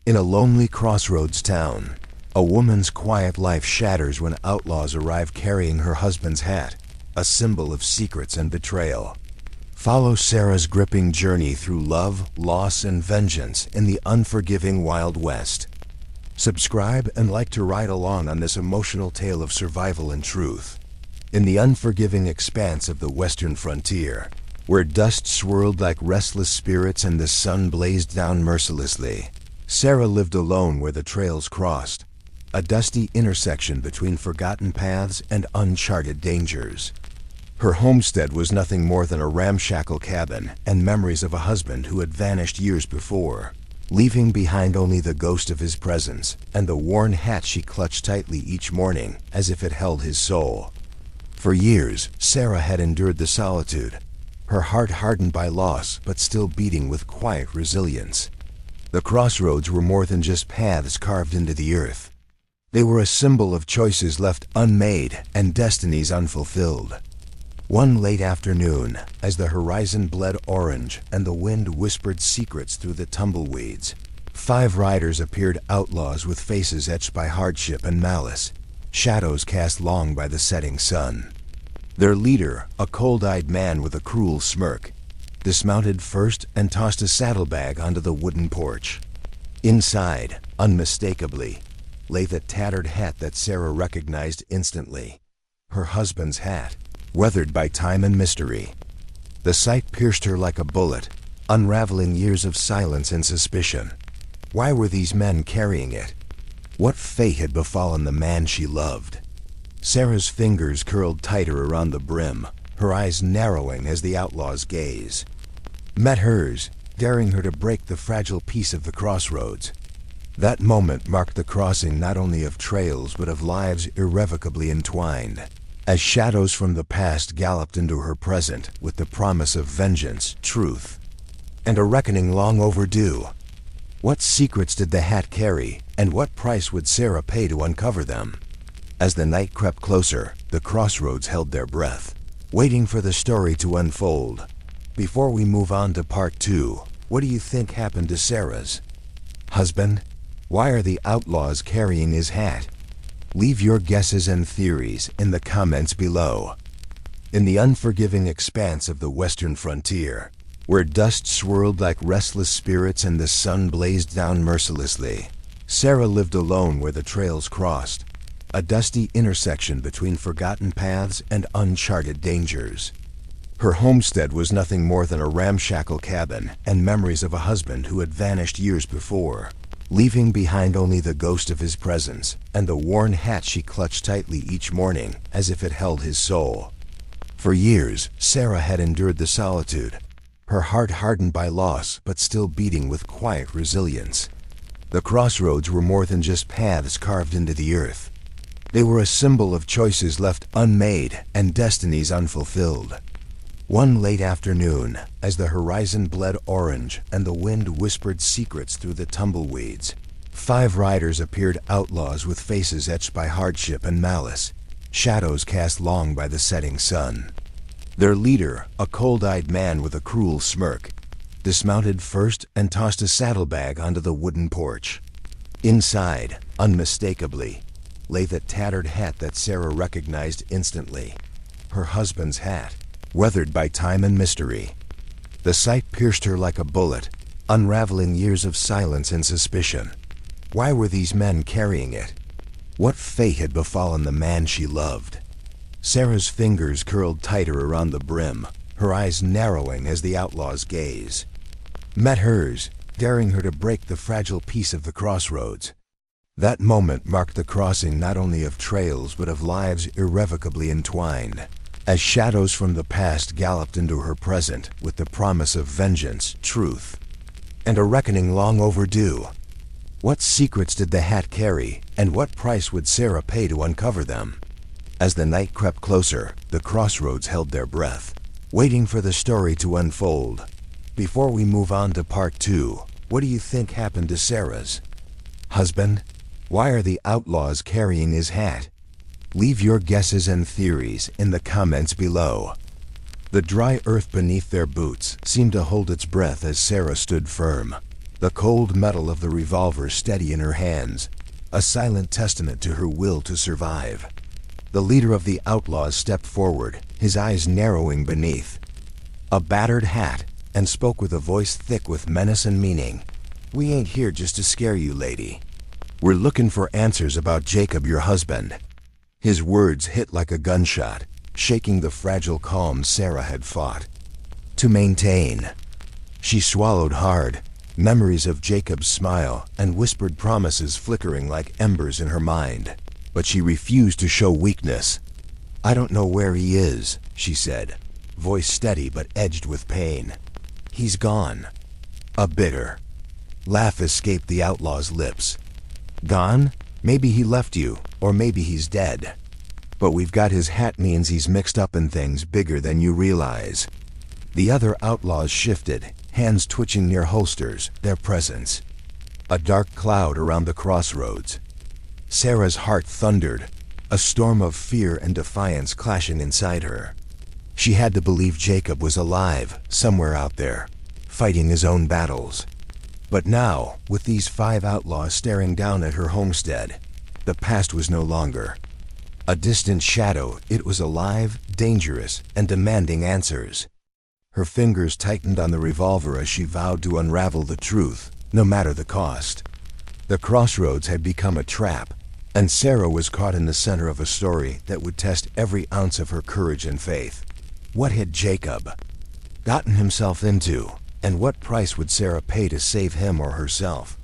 In a lonely crossroads town, a woman's quiet life shatters when outlaws arrive carrying her husband's hat, a symbol of secrets and betrayal. Follow Sarah's gripping journey through love, loss, and vengeance in the unforgiving Wild West. Subscribe and like to ride along on this emotional tale of survival and truth. In the unforgiving expanse of the western frontier, where dust swirled like restless spirits and the sun blazed down mercilessly, Sarah lived alone where the trails crossed, a dusty intersection between forgotten paths and uncharted dangers. Her homestead was nothing more than a ramshackle cabin and memories of a husband who had vanished years before, leaving behind only the ghost of his presence and the worn hat she clutched tightly each morning as if it held his soul. For years, Sarah had endured the solitude, her heart hardened by loss but still beating with quiet resilience. The crossroads were more than just paths carved into the earth. They were a symbol of choices left unmade and destinies unfulfilled. One late afternoon, as the horizon bled orange and the wind whispered secrets through the tumbleweeds, 5 riders appeared, outlaws with faces etched by hardship and malice, shadows cast long by the setting sun. Their leader, a cold-eyed man with a cruel smirk, dismounted first and tossed a saddlebag onto the wooden porch. Inside, unmistakably, lay the tattered hat that Sarah recognized instantly. Her husband's hat, weathered by time and mystery. The sight pierced her like a bullet, unraveling years of silence and suspicion. Why were these men carrying it? What fate had befallen the man she loved? Sarah's fingers curled tighter around the brim, her eyes narrowing as the outlaw's gaze met hers, daring her to break the fragile peace of the crossroads. That moment marked the crossing not only of trails but of lives irrevocably entwined, as shadows from the past galloped into her present with the promise of vengeance, truth, and a reckoning long overdue. What secrets did the hat carry, and what price would Sarah pay to uncover them? As the night crept closer, the crossroads held their breath, waiting for the story to unfold. Before we move on to part 2, what do you think happened to Sarah's husband? Why are the outlaws carrying his hat? Leave your guesses and theories in the comments below. In the unforgiving expanse of the western frontier, where dust swirled like restless spirits and the sun blazed down mercilessly, Sarah lived alone where the trails crossed, a dusty intersection between forgotten paths and uncharted dangers. Her homestead was nothing more than a ramshackle cabin and memories of a husband who had vanished years before, leaving behind only the ghost of his presence and the worn hat she clutched tightly each morning as if it held his soul. For years, Sarah had endured the solitude, her heart hardened by loss but still beating with quiet resilience. The crossroads were more than just paths carved into the earth. They were a symbol of choices left unmade and destinies unfulfilled. One late afternoon, as the horizon bled orange and the wind whispered secrets through the tumbleweeds, 5 riders appeared, outlaws with faces etched by hardship and malice, shadows cast long by the setting sun. Their leader, a cold-eyed man with a cruel smirk, dismounted first and tossed a saddlebag onto the wooden porch. Inside, unmistakably, lay the tattered hat that Sarah recognized instantly. Her husband's hat, weathered by time and mystery. The sight pierced her like a bullet, unraveling years of silence and suspicion. Why were these men carrying it? What fate had befallen the man she loved? Sarah's fingers curled tighter around the brim, her eyes narrowing as the outlaw's gaze met hers, daring her to break the fragile peace of the crossroads. That moment marked the crossing not only of trails but of lives irrevocably entwined, as shadows from the past galloped into her present with the promise of vengeance, truth, and a reckoning long overdue. What secrets did the hat carry, and what price would Sarah pay to uncover them? As the night crept closer, the crossroads held their breath, waiting for the story to unfold. Before we move on to part 2, what do you think happened to Sarah's husband? Why are the outlaws carrying his hat? Leave your guesses and theories in the comments below. The dry earth beneath their boots seemed to hold its breath as Sarah stood firm, the cold metal of the revolver steady in her hands, a silent testament to her will to survive. The leader of the outlaws stepped forward, his eyes narrowing beneath a battered hat, and spoke with a voice thick with menace and meaning. "We ain't here just to scare you, lady. We're looking for answers about Jacob, your husband." His words hit like a gunshot, shaking the fragile calm Sarah had fought to maintain. She swallowed hard, memories of Jacob's smile and whispered promises flickering like embers in her mind. But she refused to show weakness. "I don't know where he is," she said, voice steady but edged with pain. "He's gone." A bitter laugh escaped the outlaw's lips. "Gone? Maybe he left you, or maybe he's dead. But we've got his hat means he's mixed up in things bigger than you realize." The other outlaws shifted, hands twitching near holsters, their presence a dark cloud around the crossroads. Sarah's heart thundered, a storm of fear and defiance clashing inside her. She had to believe Jacob was alive, somewhere out there, fighting his own battles. But now, with these 5 outlaws staring down at her homestead, the past was no longer a distant shadow. It was alive, dangerous, and demanding answers. Her fingers tightened on the revolver as she vowed to unravel the truth, no matter the cost. The crossroads had become a trap, and Sarah was caught in the center of a story that would test every ounce of her courage and faith. What had Jacob gotten himself into, and what price would Sarah pay to save him or herself?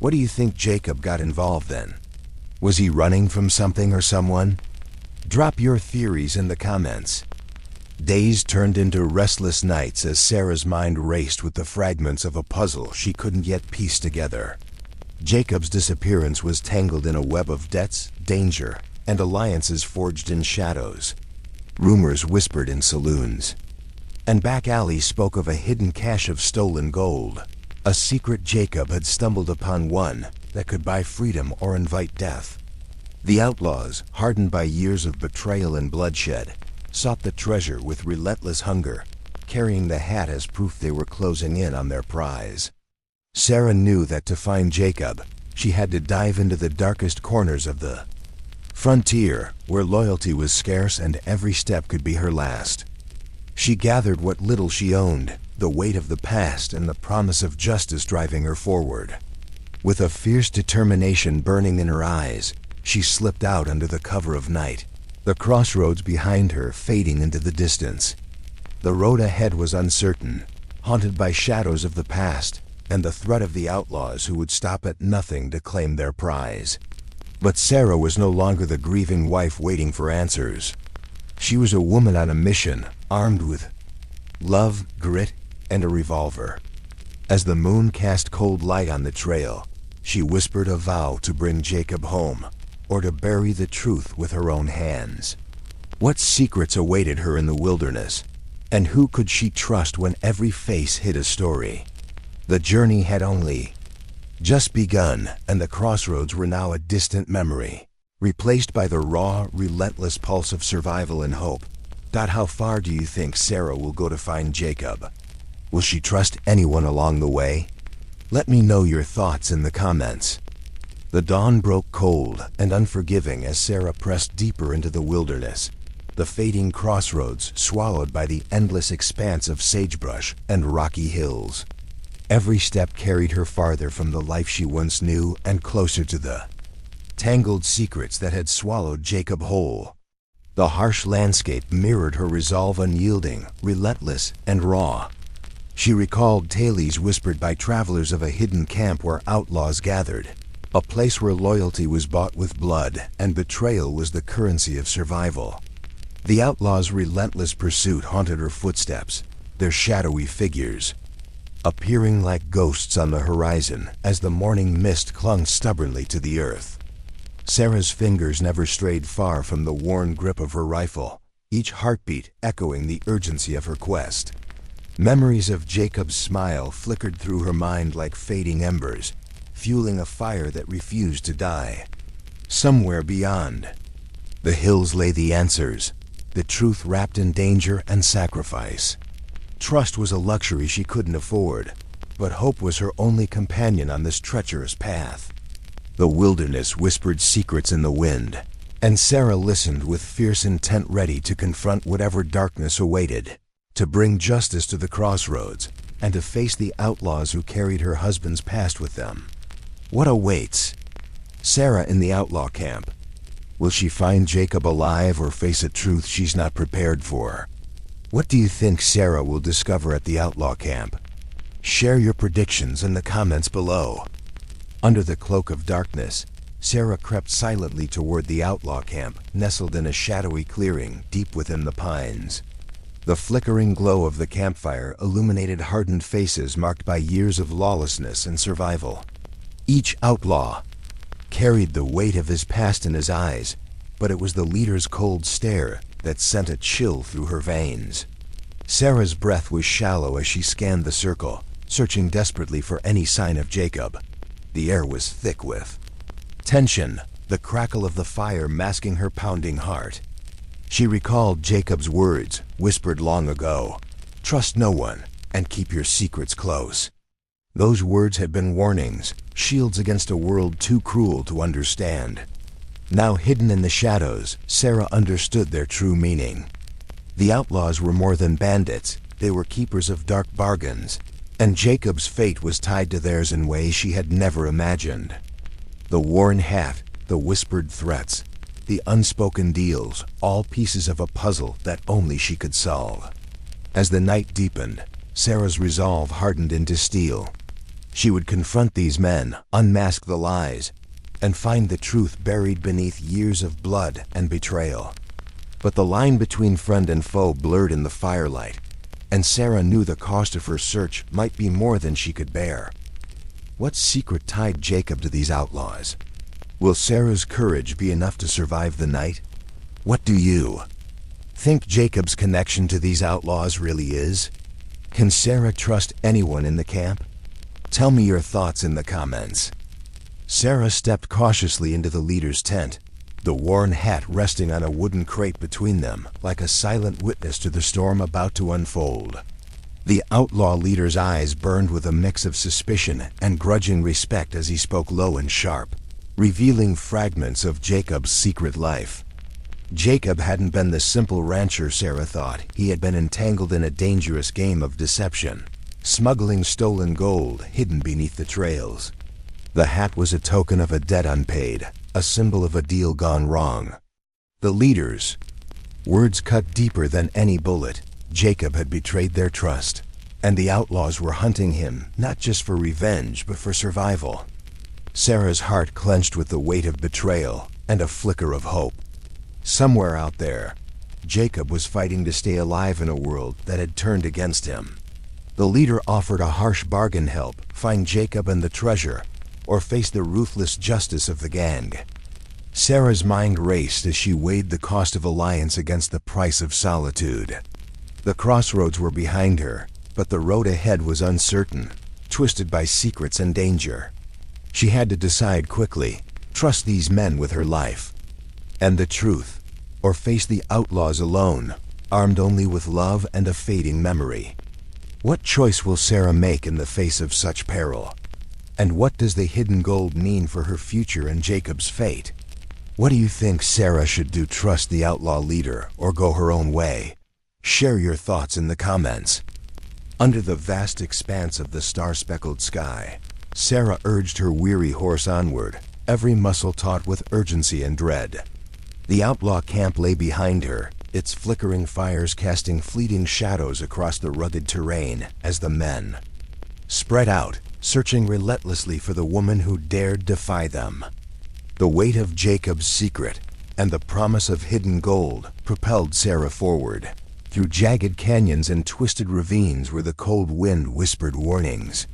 What do you think Jacob got involved in? Was he running from something or someone? Drop your theories in the comments. Days turned into restless nights as Sarah's mind raced with the fragments of a puzzle she couldn't yet piece together. Jacob's disappearance was tangled in a web of debts, danger, and alliances forged in shadows. Rumors whispered in saloons, and back alleys spoke of a hidden cache of stolen gold. A secret Jacob had stumbled upon, one that could buy freedom or invite death. The outlaws, hardened by years of betrayal and bloodshed, sought the treasure with relentless hunger, carrying the hat as proof they were closing in on their prize. Sarah knew that to find Jacob, she had to dive into the darkest corners of the frontier, where loyalty was scarce and every step could be her last. She gathered what little she owned, the weight of the past and the promise of justice driving her forward. With a fierce determination burning in her eyes, she slipped out under the cover of night, the crossroads behind her fading into the distance. The road ahead was uncertain, haunted by shadows of the past and the threat of the outlaws who would stop at nothing to claim their prize. But Sarah was no longer the grieving wife waiting for answers. She was a woman on a mission, armed with love, grit, and a revolver. As the moon cast cold light on the trail, she whispered a vow to bring Jacob home, or to bury the truth with her own hands. What secrets awaited her in the wilderness, and who could she trust when every face hid a story? The journey had only just begun, and the crossroads were now a distant memory, replaced by the raw, relentless pulse of survival and hope. How far do you think Sarah will go to find Jacob? Will she trust anyone along the way? Let me know your thoughts in the comments. The dawn broke cold and unforgiving as Sarah pressed deeper into the wilderness, the fading crossroads swallowed by the endless expanse of sagebrush and rocky hills. Every step carried her farther from the life she once knew and closer to the tangled secrets that had swallowed Jacob whole. The harsh landscape mirrored her resolve, unyielding, relentless, and raw. She recalled tales whispered by travelers of a hidden camp where outlaws gathered, a place where loyalty was bought with blood and betrayal was the currency of survival. The outlaws' relentless pursuit haunted her footsteps, their shadowy figures appearing like ghosts on the horizon as the morning mist clung stubbornly to the earth. Sarah's fingers never strayed far from the worn grip of her rifle, each heartbeat echoing the urgency of her quest. Memories of Jacob's smile flickered through her mind like fading embers, fueling a fire that refused to die. Somewhere beyond the hills lay the answers, the truth wrapped in danger and sacrifice. Trust was a luxury she couldn't afford, but hope was her only companion on this treacherous path. The wilderness whispered secrets in the wind, and Sarah listened with fierce intent, ready to confront whatever darkness awaited, to bring justice to the crossroads, and to face the outlaws who carried her husband's past with them. What awaits Sarah in the outlaw camp? Will she find Jacob alive or face a truth she's not prepared for? What do you think Sarah will discover at the outlaw camp? Share your predictions in the comments below. Under the cloak of darkness, Sarah crept silently toward the outlaw camp, nestled in a shadowy clearing deep within the pines. The flickering glow of the campfire illuminated hardened faces marked by years of lawlessness and survival. Each outlaw carried the weight of his past in his eyes, but it was the leader's cold stare that sent a chill through her veins. Sarah's breath was shallow as she scanned the circle, searching desperately for any sign of Jacob. The air was thick with tension, the crackle of the fire masking her pounding heart. She recalled Jacob's words, whispered long ago, "Trust no one, and keep your secrets close." Those words had been warnings, shields against a world too cruel to understand. Now hidden in the shadows, Sarah understood their true meaning. The outlaws were more than bandits, they were keepers of dark bargains, and Jacob's fate was tied to theirs in ways she had never imagined. The worn hat, the whispered threats, the unspoken deals, all pieces of a puzzle that only she could solve. As the night deepened, Sarah's resolve hardened into steel. She would confront these men, unmask the lies, and find the truth buried beneath years of blood and betrayal. But the line between friend and foe blurred in the firelight, and Sarah knew the cost of her search might be more than she could bear. What secret tied Jacob to these outlaws? Will Sarah's courage be enough to survive the night? What do you think Jacob's connection to these outlaws really is? Can Sarah trust anyone in the camp? Tell me your thoughts in the comments. Sarah stepped cautiously into the leader's tent, the worn hat resting on a wooden crate between them, like a silent witness to the storm about to unfold. The outlaw leader's eyes burned with a mix of suspicion and grudging respect as he spoke low and sharp, revealing fragments of Jacob's secret life. Jacob hadn't been the simple rancher Sarah thought. He had been entangled in a dangerous game of deception, smuggling stolen gold hidden beneath the trails. The hat was a token of a debt unpaid, a symbol of a deal gone wrong. The leaders' words cut deeper than any bullet. Jacob had betrayed their trust, and the outlaws were hunting him, not just for revenge, but for survival. Sarah's heart clenched with the weight of betrayal and a flicker of hope. Somewhere out there, Jacob was fighting to stay alive in a world that had turned against him. The leader offered a harsh bargain: help find Jacob and the treasure, or face the ruthless justice of the gang. Sarah's mind raced as she weighed the cost of alliance against the price of solitude. The crossroads were behind her, but the road ahead was uncertain, twisted by secrets and danger. She had to decide quickly: trust these men with her life and the truth, or face the outlaws alone, armed only with love and a fading memory. What choice will Sarah make in the face of such peril? And what does the hidden gold mean for her future and Jacob's fate? What do you think Sarah should do? Trust the outlaw leader or go her own way? Share your thoughts in the comments. Under the vast expanse of the star-speckled sky, Sarah urged her weary horse onward, every muscle taut with urgency and dread. The outlaw camp lay behind her, its flickering fires casting fleeting shadows across the rugged terrain as the men spread out, searching relentlessly for the woman who dared defy them. The weight of Jacob's secret and the promise of hidden gold propelled Sarah forward, through jagged canyons and twisted ravines where the cold wind whispered warnings.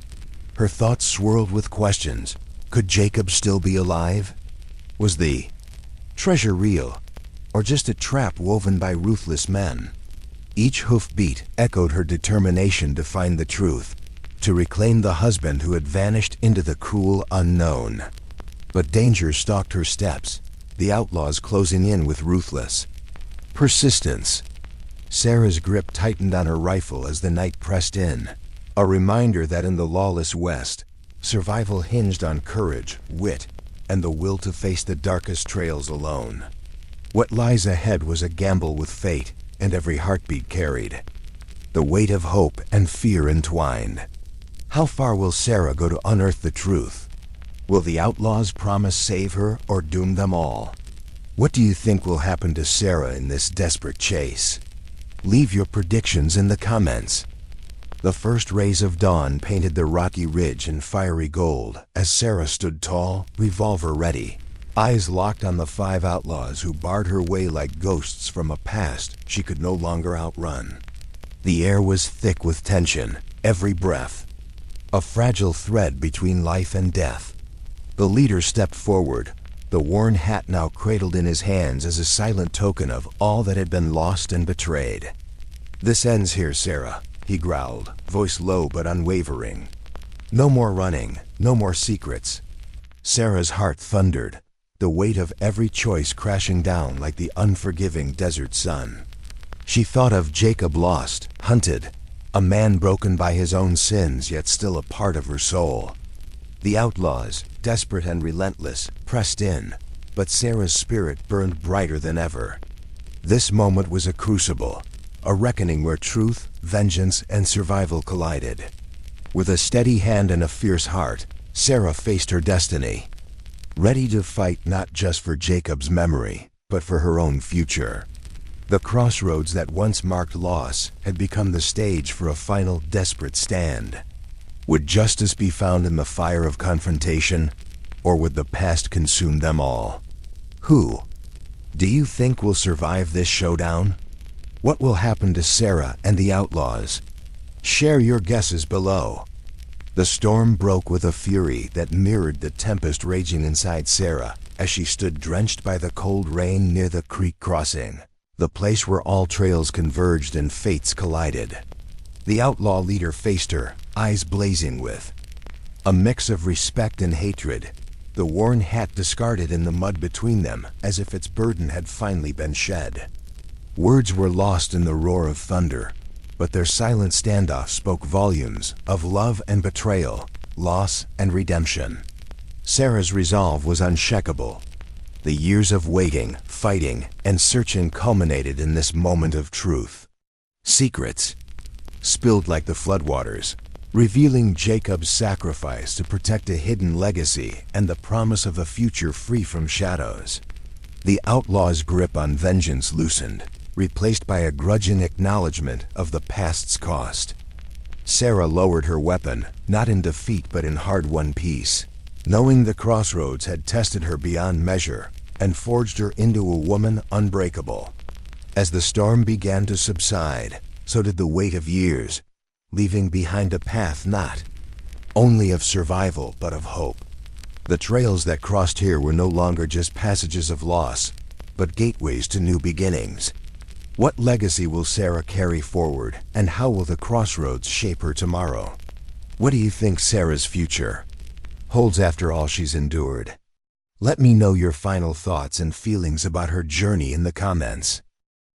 Her thoughts swirled with questions. Could Jacob still be alive? Was the treasure real, or just a trap woven by ruthless men? Each hoofbeat echoed her determination to find the truth, to reclaim the husband who had vanished into the cruel unknown. But danger stalked her steps, the outlaws closing in with ruthless persistence. Sarah's grip tightened on her rifle as the night pressed in, A reminder that in the lawless West, survival hinged on courage, wit, and the will to face the darkest trails alone. What lies ahead was a gamble with fate, and every heartbeat carried the weight of hope and fear entwined. How far will Sarah go to unearth the truth? Will the outlaws promise save her or doom them all? What do you think will happen to Sarah in this desperate chase? Leave your predictions in the comments. The first rays of dawn painted the rocky ridge in fiery gold as Sarah stood tall, revolver ready, eyes locked on the 5 outlaws who barred her way like ghosts from a past she could no longer outrun. The air was thick with tension, every breath a fragile thread between life and death. The leader stepped forward, the worn hat now cradled in his hands as a silent token of all that had been lost and betrayed. "This ends here, Sarah," he growled, voice low but unwavering. "No more running, no more secrets." Sarah's heart thundered, the weight of every choice crashing down like the unforgiving desert sun. She thought of Jacob lost, hunted, a man broken by his own sins yet still a part of her soul. The outlaws, desperate and relentless, pressed in, but Sarah's spirit burned brighter than ever. This moment was a crucible, a reckoning where truth, vengeance, and survival collided. With a steady hand and a fierce heart, Sarah faced her destiny, ready to fight not just for Jacob's memory, but for her own future. The crossroads that once marked loss had become the stage for a final desperate stand. Would justice be found in the fire of confrontation, or would the past consume them all? Who do you think will survive this showdown? What will happen to Sarah and the outlaws? Share your guesses below. The storm broke with a fury that mirrored the tempest raging inside Sarah as she stood drenched by the cold rain near the creek crossing, the place where all trails converged and fates collided. The outlaw leader faced her, eyes blazing with a mix of respect and hatred, the worn hat discarded in the mud between them as if its burden had finally been shed. Words were lost in the roar of thunder, but their silent standoff spoke volumes of love and betrayal, loss and redemption. Sarah's resolve was unshakable. The years of waiting, fighting, and searching culminated in this moment of truth. Secrets spilled like the floodwaters, revealing Jacob's sacrifice to protect a hidden legacy and the promise of a future free from shadows. The outlaw's grip on vengeance loosened, replaced by a grudging acknowledgement of the past's cost. Sarah lowered her weapon, not in defeat but in hard-won peace, knowing the crossroads had tested her beyond measure and forged her into a woman unbreakable. As the storm began to subside, so did the weight of years, leaving behind a path not only of survival but of hope. The trails that crossed here were no longer just passages of loss, but gateways to new beginnings. What legacy will Sarah carry forward, and how will the crossroads shape her tomorrow? What do you think Sarah's future holds after all she's endured? Let me know your final thoughts and feelings about her journey in the comments.